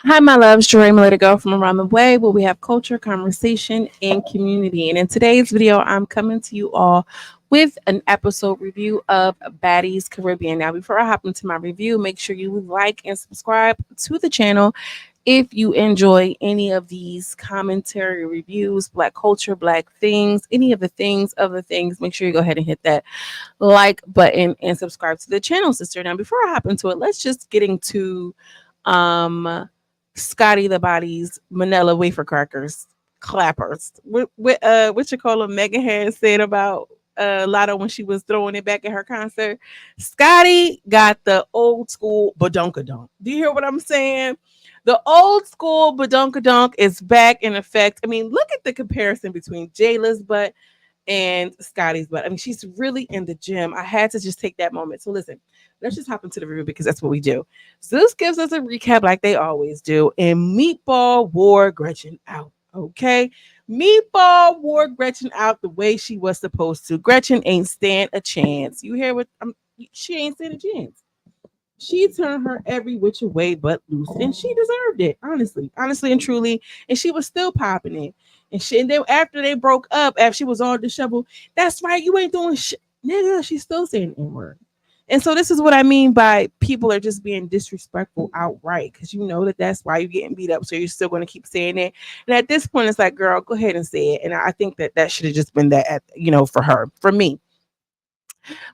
Hi, my loves. Joy, my little girl from around the way, where we have culture, conversation, and community. And in today's video, I'm coming to you all with an episode review of Baddies Caribbean. Now, before I hop into my review, make sure you like and subscribe to the channel if you enjoy any of these commentary reviews, black culture, black things, any of the things, make sure you go ahead and hit that like button and subscribe to the channel, sister. Now, before I hop into it, let's just get into um Scotty the Body's Manila wafer crackers clappers. What you call them? Megan had said about Lotto when she was throwing it back at her concert. Scotty got the old school badunkadunk. Do you hear what I'm saying? The old school badunkadunk is back in effect. I mean, look at the comparison between Jayla's butt and Scotty's butt. I mean, she's really in the gym. I had to just take that moment. So listen, let's just hop into the review because that's what we do. Zeus gives us a recap like they always do, and Meatball wore Gretchen out. Okay. Meatball wore Gretchen out the way she was supposed to. Gretchen ain't stand a chance. You hear what she ain't stand a chance. She turned her every which way but loose, and she deserved it, honestly and truly. And she was still popping it. And then after they broke up, after she was all disheveled, that's right, you ain't doing shit, nigga. She's still saying N word. And so this is what I mean by people are just being disrespectful outright because you know that that's why you're getting beat up. So you're still going to keep saying it. And at this point, it's like, girl, go ahead and say it. And I think that that should have just been that, for her, for me.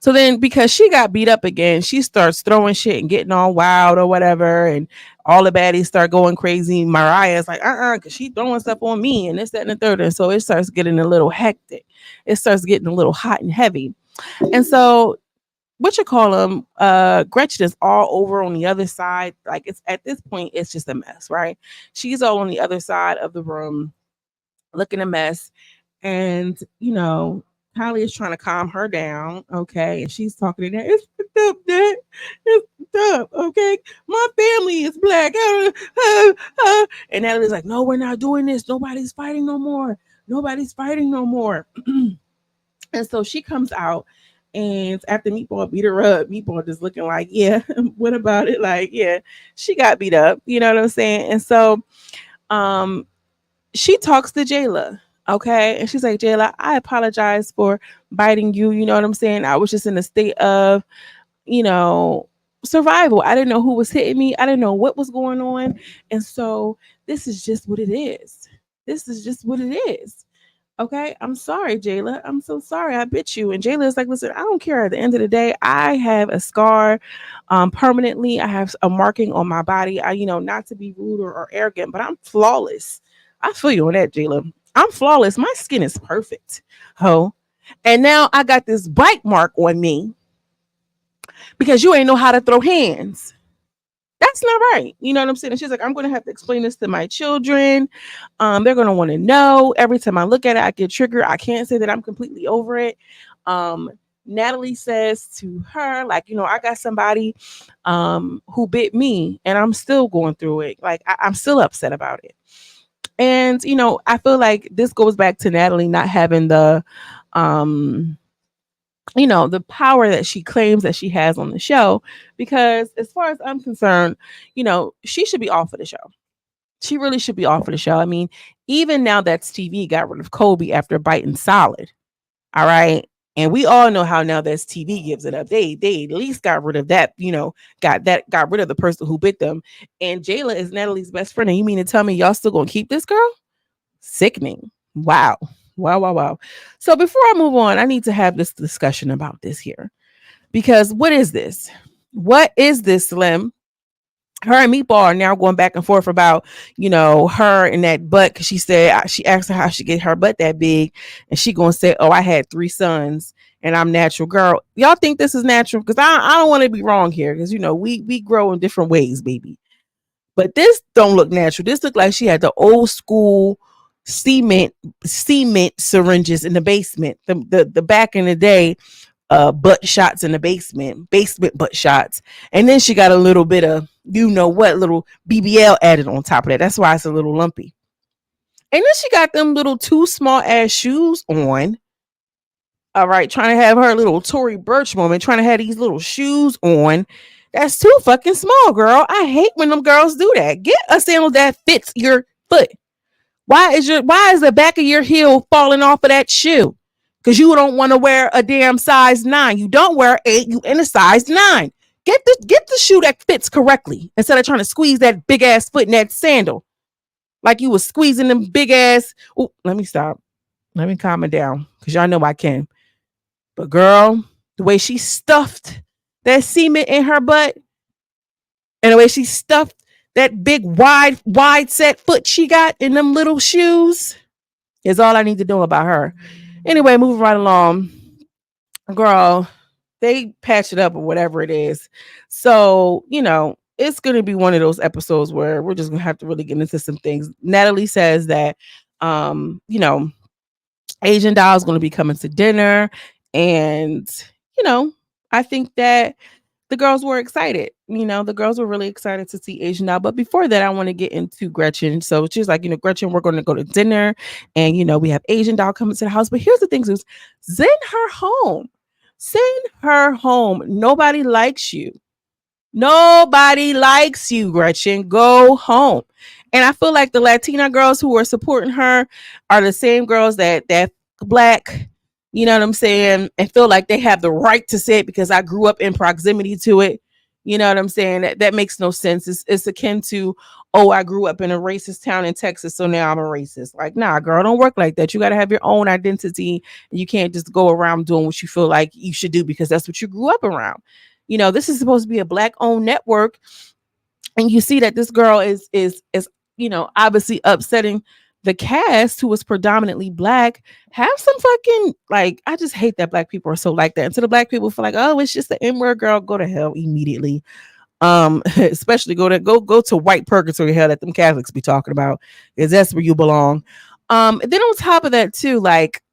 So then, because she got beat up again, she starts throwing shit and getting all wild or whatever, and all the baddies start going crazy. Mariah's like, because she throwing stuff on me and this, that, and the third. And so it starts getting a little hectic. It starts getting a little hot and heavy. And so, what you call them? Gretchen is all over on the other side. Like it's at this point, it's just a mess, right? She's all on the other side of the room, looking a mess, and Kylie is trying to calm her down, okay? And she's talking to that. It's fucked up, Dad. It's fucked up, okay? My family is black. And Natalie's like, no, we're not doing this. Nobody's fighting no more. Nobody's fighting no more. And so she comes out, and after Meatball beat her up, Meatball just looking like, yeah, what about it? Like, yeah, she got beat up. You know what I'm saying? And so um she talks to Jayla. Okay. And she's like, Jayla, I apologize for biting you. You know what I'm saying? I was just in a state of, you know, survival. I didn't know who was hitting me. I didn't know what was going on. And so this is just what it is. This is just what it is. Okay. I'm sorry, Jayla. I'm so sorry I bit you. And Jayla is like, listen, I don't care. At the end of the day, I have a scar permanently. I have a marking on my body. Not to be rude or arrogant, but I'm flawless. I feel you on that, Jayla. I'm flawless. My skin is perfect. Ho. And now I got this bite mark on me because you ain't know how to throw hands. That's not right. You know what I'm saying? And she's like, I'm going to have to explain this to my children. They're going to want to know. Every time I look at it, I get triggered. I can't say that I'm completely over it. Natalie says to her, like, I got somebody who bit me and I'm still going through it. Like, I'm still upset about it. And, I feel like this goes back to Natalie not having um, the power that she claims that she has on the show. Because as far as I'm concerned, she should be off of the show. She really should be off of the show. I mean, even now that's TV got rid of Kobe after biting solid. All right. And we all know how now that's TV gives it up. They at least got rid of that, got rid of the person who bit them. And Jayla is Natalie's best friend. And you mean to tell me y'all still gonna keep this girl? Sickening. Wow. Wow, wow, wow. So before I move on, I need to have this discussion about this here. Because what is this? What is this, Slim? Her and Meatball are now going back and forth about, her and that butt. Cause she said, she asked her how she get her butt that big. And she gonna say, oh, I had 3 sons and I'm natural. Girl, y'all think this is natural? Cause I don't want to be wrong here. Cause we grow in different ways, baby. But this don't look natural. This look like she had the old school cement syringes in the basement. The back in the day, butt shots in the basement butt shots. And then she got a little bit of, little BBL added on top of that. That's why it's a little lumpy. And then she got them little 2 small ass shoes on. All right, trying to have her little Tory Burch moment, trying to have these little shoes on That's too fucking small, girl. I hate when them girls do that. Get a sandal that fits your foot. Why is the back of your heel falling off of that shoe? Because you don't want to wear a damn size 9. You don't wear 8, you in a size 9. Get the shoe that fits correctly instead of trying to squeeze that big ass foot in that sandal. Like you was squeezing them big ass. Oh, let me stop. Let me calm it down. Because y'all know I can. But girl, the way she stuffed that cement in her butt and the way she stuffed that big wide set foot she got in them little shoes is all I need to know about her. Anyway, moving right along. Girl, they patch it up or whatever it is. So, it's going to be one of those episodes where we're just going to have to really get into some things. Natalie says that, Asian Doll is going to be coming to dinner. And, I think that the girls were excited. The girls were really excited to see Asian Doll. But before that, I want to get into Gretchen. So she's like, Gretchen, we're going to go to dinner. And, we have Asian Doll coming to the house. But here's the thing, Zeus, send her home. Send her home. Nobody likes you. Nobody likes you, Gretchen. Go home. And I feel like the Latina girls who are supporting her are the same girls that black, you know what I'm saying, and feel like they have the right to say it because I grew up in proximity to it. You know what I'm saying? That makes no sense. It's akin to, oh, I grew up in a racist town in Texas, so now I'm a racist. Like, nah, girl, don't work like that. You got to have your own identity. And you can't just go around doing what you feel like you should do because that's what you grew up around. This is supposed to be a black-owned network, and you see that this girl is obviously upsetting the cast, who was predominantly black. Have some fucking, like, I just hate that black people are so like that. And so the black people feel like, oh, it's just the N-word, girl, go to hell immediately. Especially go to white purgatory hell that them Catholics be talking about, because that's where you belong. And then on top of that too, like,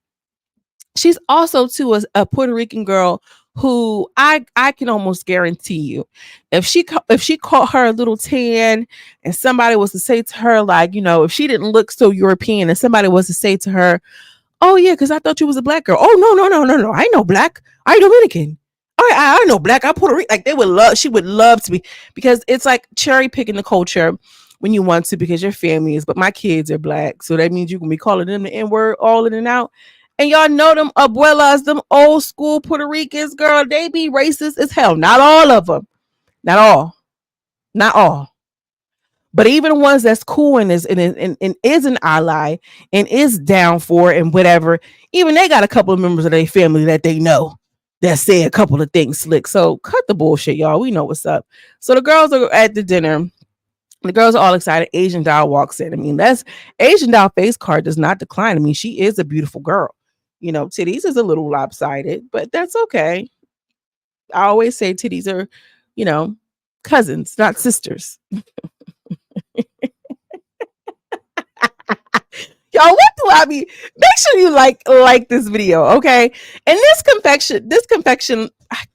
she's also too a Puerto Rican girl who I can almost guarantee you, if she caught her a little tan and somebody was to say to her, like, if she didn't look so European and somebody was to say to her, oh yeah, because I thought you was a black girl. Oh no, I know black. I Dominican. I know black. I Puerto Rican. Like she would love to be, because it's like cherry picking the culture when you want to, because your family is, but my kids are black. So that means you can be calling them the N-word all in and out. And y'all know them abuelas, them old school Puerto Ricans, girl, they be racist as hell. Not all of them. Not all. But even the ones that's cool and is an ally and is down for it and whatever, even they got a couple of members of their family that they know that say a couple of things slick. So cut the bullshit, y'all. We know what's up. So the girls are at the dinner. The girls are all excited. Asian Doll walks in. I mean, that's Asian Doll face card does not decline. I mean, she is a beautiful girl. Titties is a little lopsided, but that's okay. I always say titties are, cousins, not sisters. Y'all, what do I mean? Make sure you like this video, okay? And this confection,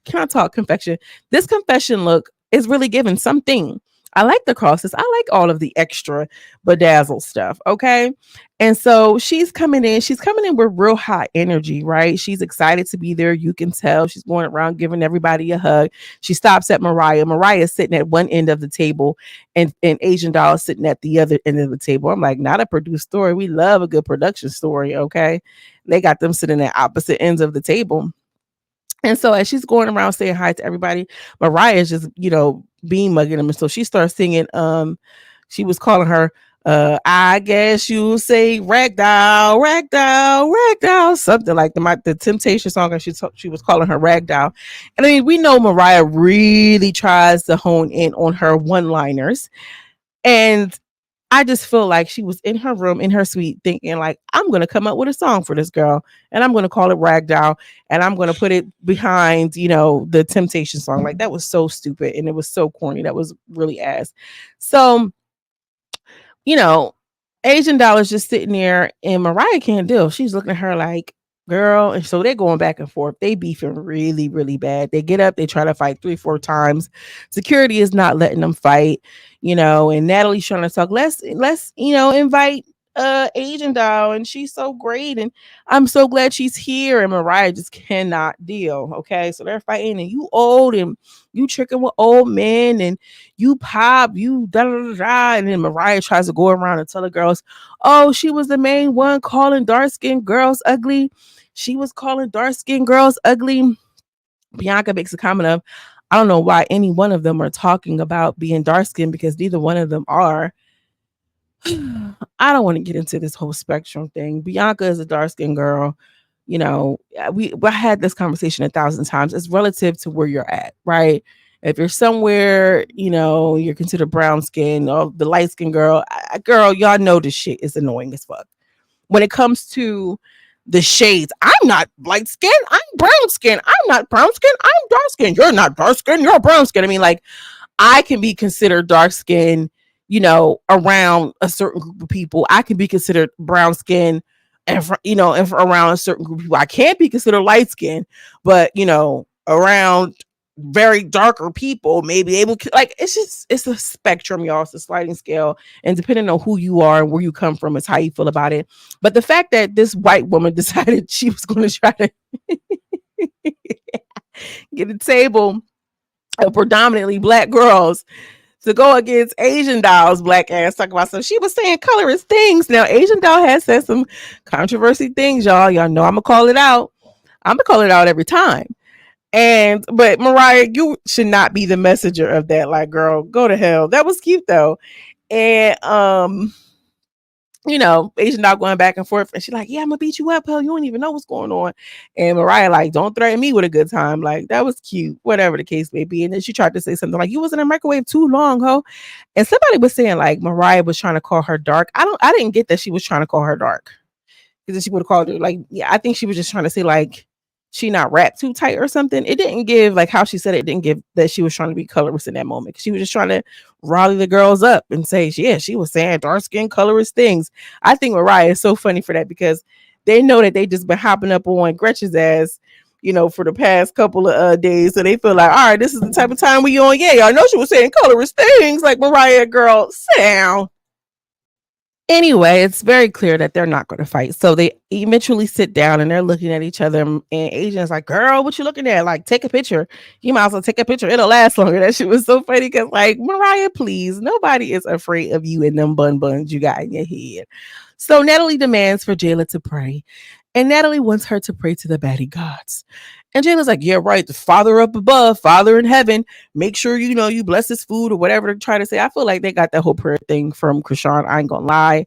can I talk confection? This confession look is really giving something. I like the crosses. I like all of the extra bedazzle stuff. Okay. And so she's coming in with real high energy, right? She's excited to be there. You can tell she's going around giving everybody a hug. She stops at Mariah. Mariah is sitting at one end of the table and Asian Doll is sitting at the other end of the table. I'm like, not a produced story. We love a good production story. Okay. They got them sitting at opposite ends of the table. And so as she's going around saying hi to everybody, Mariah is just, being mugging them. And so she starts singing, she was calling her, I guess you say ragdoll, ragdoll, ragdoll, something like the Temptation song. And she was calling her ragdoll. And I mean, we know Mariah really tries to hone in on her one-liners. And I just feel like she was in her room, in her suite, thinking like, I'm going to come up with a song for this girl and I'm going to call it Ragdoll and I'm going to put it behind, the Temptation song. Like, that was so stupid and it was so corny. That was really ass. So, Asian Doll is just sitting there and Mariah can't deal. She's looking at her like, girl. And so they're going back and forth. They beefing really, really bad. They get up, they try to fight 3-4 times. Security is not letting them fight, and Natalie's trying to talk. Let's invite Asian doll, and she's so great, and I'm so glad she's here. And Mariah just cannot deal. Okay, so they're fighting, and you old, and you tricking with old men, and you pop, you da da da da. And then Mariah tries to go around and tell the girls, oh, she was the main one calling dark skinned girls ugly. She was calling dark skinned girls ugly. Bianca makes a comment of, I don't know why any one of them are talking about being dark skinned because neither one of them are. I don't want to get into this whole spectrum thing. Bianca is a dark skinned girl. You know, I had this conversation 1,000 times. It's relative to where you're at, right? If you're somewhere, you know, you're considered brown skin or the light skinned girl, girl, y'all know this shit is annoying as fuck. When it comes to the shades, I'm not light skin, I'm brown skin. I'm not brown skin, I'm dark skin. You're not dark skin, you're brown skin. I mean, like, I can be considered dark skin, you know, around a certain group of people. I can be considered brown skin and you know, and around a certain group of people. I can't be considered light skin, but you know, around very darker people, maybe able to, like, it's a spectrum, y'all. It's a sliding scale, and depending on who you are and where you come from is how you feel about it. But the fact that this white woman decided she was going to try to get a table of predominantly black girls to go against Asian doll's black ass talk about, so she was saying colorist things. Now Asian doll has said some controversy things, y'all. Y'all know I'm gonna call it out. I'm gonna call it out every time. And but Mariah, you should not be the messenger of that. Like, girl, go to hell. That was cute though. And you know, Asian dog going back and forth, and she's like, yeah, I'm gonna beat you up, hell. You don't even know what's going on. And Mariah, like, don't threaten me with a good time. Like, that was cute, whatever the case may be. And then she tried to say something like, you was in a microwave too long, ho. And somebody was saying like Mariah was trying to call her dark. I didn't get that she was trying to call her dark. Because she would have called her like, yeah, I think she was just trying to say like she not wrapped too tight or something. It didn't give, like how she said it didn't give that she was trying to be colorist in that moment. She was just trying to rally the girls up and say, yeah, she was saying dark skin colorist things. I think Mariah is so funny for that because they know that they just been hopping up on Gretchen's ass, you know, for the past couple of days. So they feel like, all right, this is the type of time we on. Yeah, y'all know she was saying colorist things. Like, Mariah, girl, sit down. Anyway, it's very clear that they're not going to fight. So they eventually sit down and they're looking at each other. And Asian's like, girl, what you looking at? Like, take a picture. You might as well take a picture. It'll last longer. That shit was so funny because, like, Mariah, please, nobody is afraid of you and them buns you got in your head. So Natalie demands for Jayla to pray. And Natalie wants her to pray to the baddie gods. And Jayla's like, yeah, right. The Father up above, Father in heaven. Make sure, you know, you bless this food or whatever they're trying to say. I feel like they got that whole prayer thing from Krishan. I ain't gonna lie.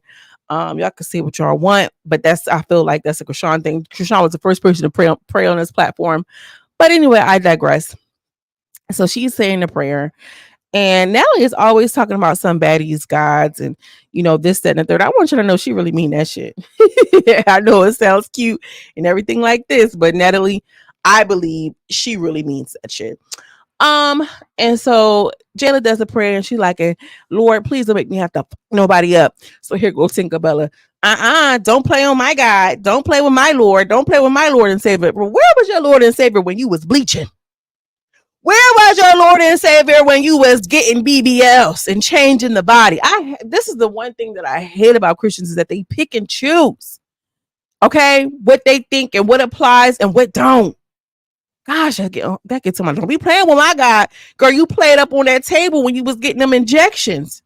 Y'all can say what y'all want, but I feel like that's a Krishan thing. Krishan was the first person to pray on this platform. But anyway, I digress. So she's saying the prayer. And Natalie is always talking about some baddies, gods, and you know, this, that, and the third. I want you to know she really mean that shit. I know it sounds cute and everything like this, but Natalie, I believe she really means that shit. And so Jayla does a prayer and she's like, Lord, please don't make me have to fuck nobody up. So here goes Tinkerbella. Don't play on my God. Don't play with my Lord. Don't play with my Lord and Savior. But where was your Lord and Savior when you was bleaching? Where was your Lord and Savior when you was getting BBLs and changing the body? This is the one thing that I hate about Christians is that they pick and choose. Okay, what they think and what applies and what don't. Gosh, that gets on my. Don't be playing with my God, girl. You played up on that table when you was getting them injections.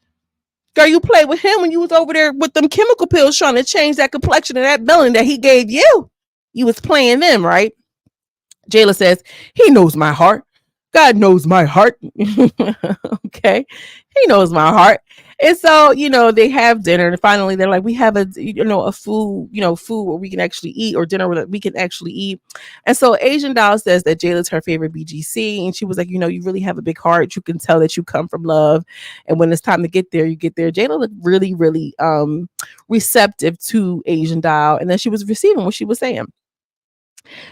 Girl, you played with him when you was over there with them chemical pills trying to change that complexion of that melanin that he gave you. You was playing them, right? Jayla says, he knows my heart. God knows my heart. Okay. He knows my heart. And so, you know, they have dinner and finally they're like, we have a food where we can actually eat, or dinner that we can actually eat. And so Asian doll says that Jayla's her favorite BGC. And she was like, you know, you really have a big heart. You can tell that you come from love. And when it's time to get there, you get there. Jayla looked really, really receptive to Asian doll. And then she was receiving what she was saying.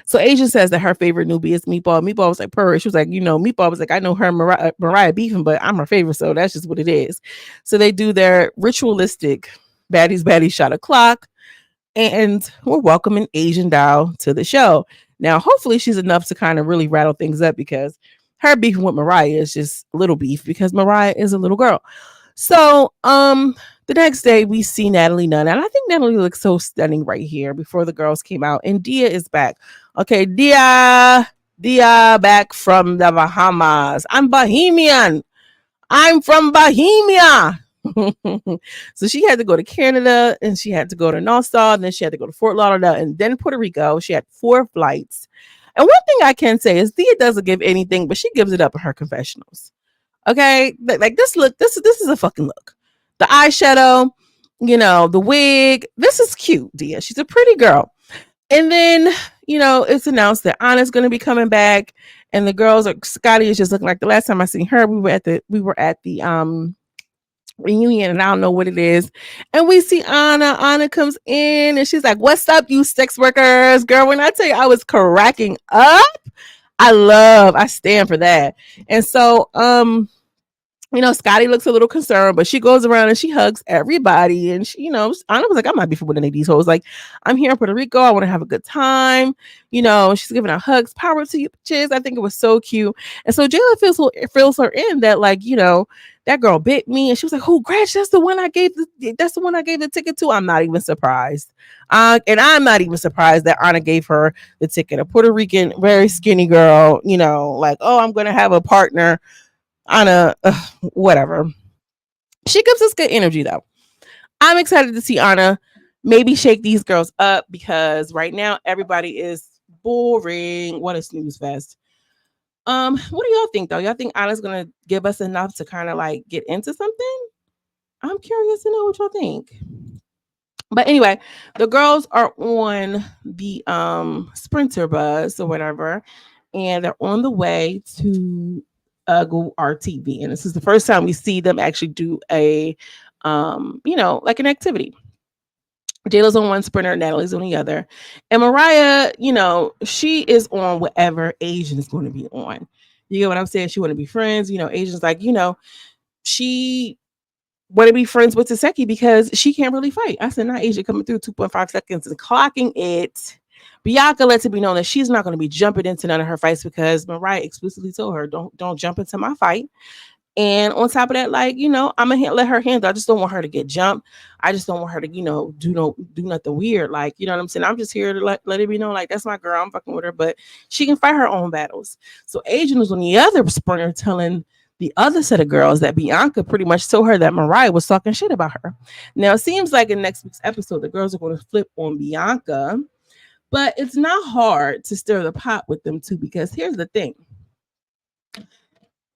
So Asian says that her favorite newbie is Meatball. Meatball was like, purr. She was like, you know, Meatball was like, I know her Mariah beefing, but I'm her favorite, so that's just what it is. So they do their ritualistic baddies shot o'clock, and we're welcoming Asian doll to the show. Now, hopefully she's enough to kind of really rattle things up because her beefing with Mariah is just little beef because Mariah is a little girl. So The next day, we see Natalie Nunn, and I think Natalie looks so stunning right here before the girls came out. And Dia is back. Okay, Dia back from the Bahamas. I'm Bahamian. I'm from Bohemia. So she had to go to Canada, and she had to go to Nassau, and then she had to go to Fort Lauderdale, and then Puerto Rico. She had 4 flights. And one thing I can say is Dia doesn't give anything, but she gives it up in her confessionals. Okay, like this look, this is a fucking look. The eyeshadow, the wig. This is cute, Dia. She's a pretty girl. And then, it's announced that Anna's going to be coming back, and the girls are. Scotty is just looking like the last time I seen her. We were at the reunion, and I don't know what it is. And we see Ahna. Ahna comes in, and she's like, "What's up, you sex workers, girl?" When I tell you, I was cracking up. I stand for that. And so, Scotty looks a little concerned, but she goes around and she hugs everybody. And she, Anna was like, I might be for one of these hoes. Like, I'm here in Puerto Rico. I want to have a good time. She's giving out hugs. Power to you, bitches. I think it was so cute. And so Jayla fills her in that, like, that girl bit me. And she was like, "Oh, Gretch, that's the one I gave the ticket to." I'm not even surprised. And I'm not even surprised that Anna gave her the ticket. A Puerto Rican, very skinny girl, like, oh, I'm going to have a partner. Anna, whatever. She gives us good energy, though. I'm excited to see Anna maybe shake these girls up, because right now everybody is boring. What a snooze fest. What do y'all think, though? Y'all think Anna's gonna give us enough to kind of like get into something? I'm curious to know what y'all think. But anyway, the girls are on the sprinter bus or whatever, and they're on the way to go RTV. And this is the first time we see them actually do a like an activity. Jayla's on one sprinter, Natalie's on the other. And Mariah, she is on whatever Asian is going to be on. You get what I'm saying? She want to be friends. Asian's like, she want to be friends with Taseki because she can't really fight. I said, not Asia coming through 2.5 seconds and clocking it. Bianca lets it be known that she's not going to be jumping into none of her fights because Mariah explicitly told her, don't jump into my fight. And on top of that, like, I'm gonna let her handle. I just don't want her to get jumped. I just don't want her to, do nothing weird. Like, you know what I'm saying? I'm just here to let it be known, like, that's my girl. I'm fucking with her, but she can fight her own battles. So Adrian was on the other sprinter telling the other set of girls that Bianca pretty much told her that Mariah was talking shit about her. Now it seems like in next week's episode, the girls are going to flip on Bianca, but it's not hard to stir the pot with them too, because here's the thing.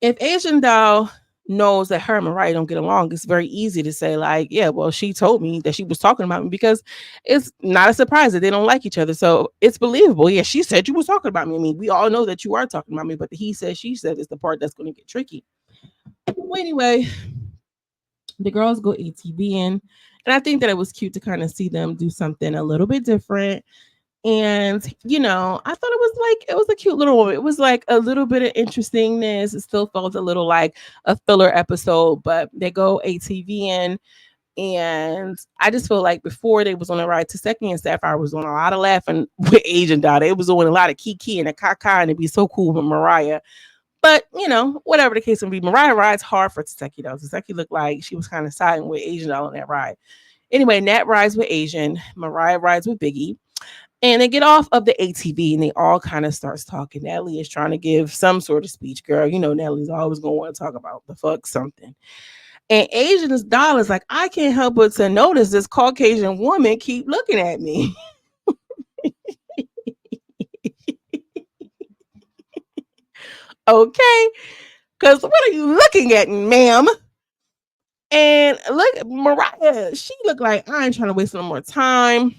If Asian Doll knows that her and Mariah don't get along, it's very easy to say, like, yeah, well, she told me that she was talking about me, because it's not a surprise that they don't like each other. So it's believable. Yeah, she said you was talking about me. I mean, we all know that you are talking about me, but the he said, she said is the part that's going to get tricky. Well, anyway, the girls go ATV in, and I think that it was cute to kind of see them do something a little bit different. And, I thought it was a cute little moment. It was like a little bit of interestingness. It still felt a little like a filler episode, but they go ATV in. And I just feel like before they was on the ride to second, and Sapphire was on a lot of laughing with Asian Dada. It was on a lot of Kiki and a Kaka, and it'd be so cool with Mariah. But, whatever the case may be, Mariah rides hard for Taseki, though. Taseki looked like she was kind of siding with Asian Doll on that ride. Anyway, Nat rides with Asian. Mariah rides with Biggie. And they get off of the ATV and they all kind of starts talking. Natalie is trying to give some sort of speech, girl. Natalie's always going to want to talk about the fuck something. And Asian's Doll is like, I can't help but to notice this Caucasian woman keep looking at me. Okay. Because what are you looking at, ma'am? And look, Mariah, she looked like, I ain't trying to waste no more time.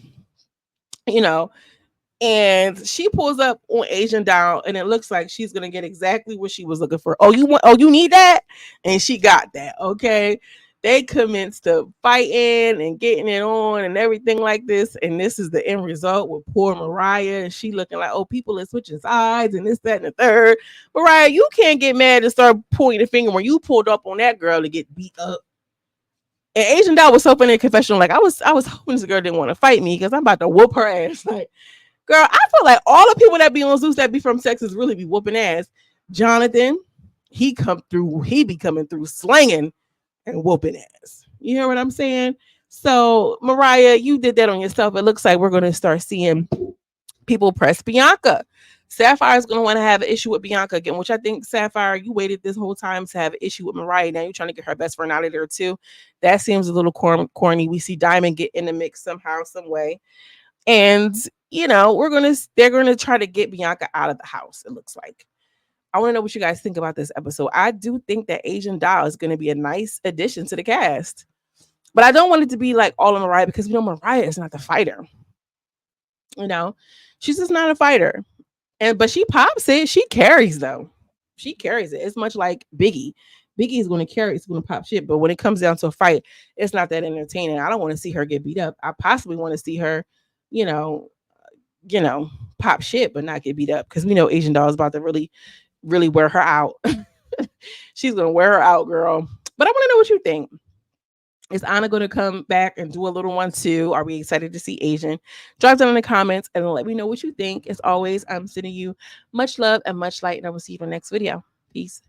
And she pulls up on Asian Doll, and it looks like she's gonna get exactly what she was looking for. You need that? And she got that. Okay. They commenced to fighting and getting it on and everything like this. And this is the end result with poor Mariah. And she looking like, oh, people are switching sides and this, that, and the third. Mariah, you can't get mad and start pointing the finger when you pulled up on that girl to get beat up. And Asian Doll was so funny in confession. Like, I was hoping this girl didn't want to fight me because I'm about to whoop her ass. Like, girl, I feel like all the people that be on Zeus that be from Texas really be whooping ass. Jonathan, he be coming through slanging and whooping ass. You hear what I'm saying? So, Mariah, you did that on yourself. It looks like we're going to start seeing people press Bianca. Sapphire is going to want to have an issue with Bianca again, which I think, Sapphire, you waited this whole time to have an issue with Mariah. Now you're trying to get her best friend out of there too. That seems a little corny. We see Diamond get in the mix somehow, some way. And, you know, they're going to try to get Bianca out of the house, it looks like. I want to know what you guys think about this episode. I do think that Asian Doll is going to be a nice addition to the cast. But I don't want it to be like all of Mariah because we know Mariah is not the fighter. You know, she's just not a fighter. But she pops it. She carries though. She carries it. It's much like Biggie. Biggie is going to carry. It's going to pop shit. But when it comes down to a fight, it's not that entertaining. I don't want to see her get beat up. I possibly want to see her, you know, pop shit, but not get beat up because we know Asian Doll is about to really, really wear her out. She's gonna wear her out, girl. But I want to know what you think. Is Ahna going to come back and do a little one too? Are we excited to see Asian? Drop down in the comments and let me know what you think. As always, I'm sending you much love and much light, and I will see you in the next video. Peace.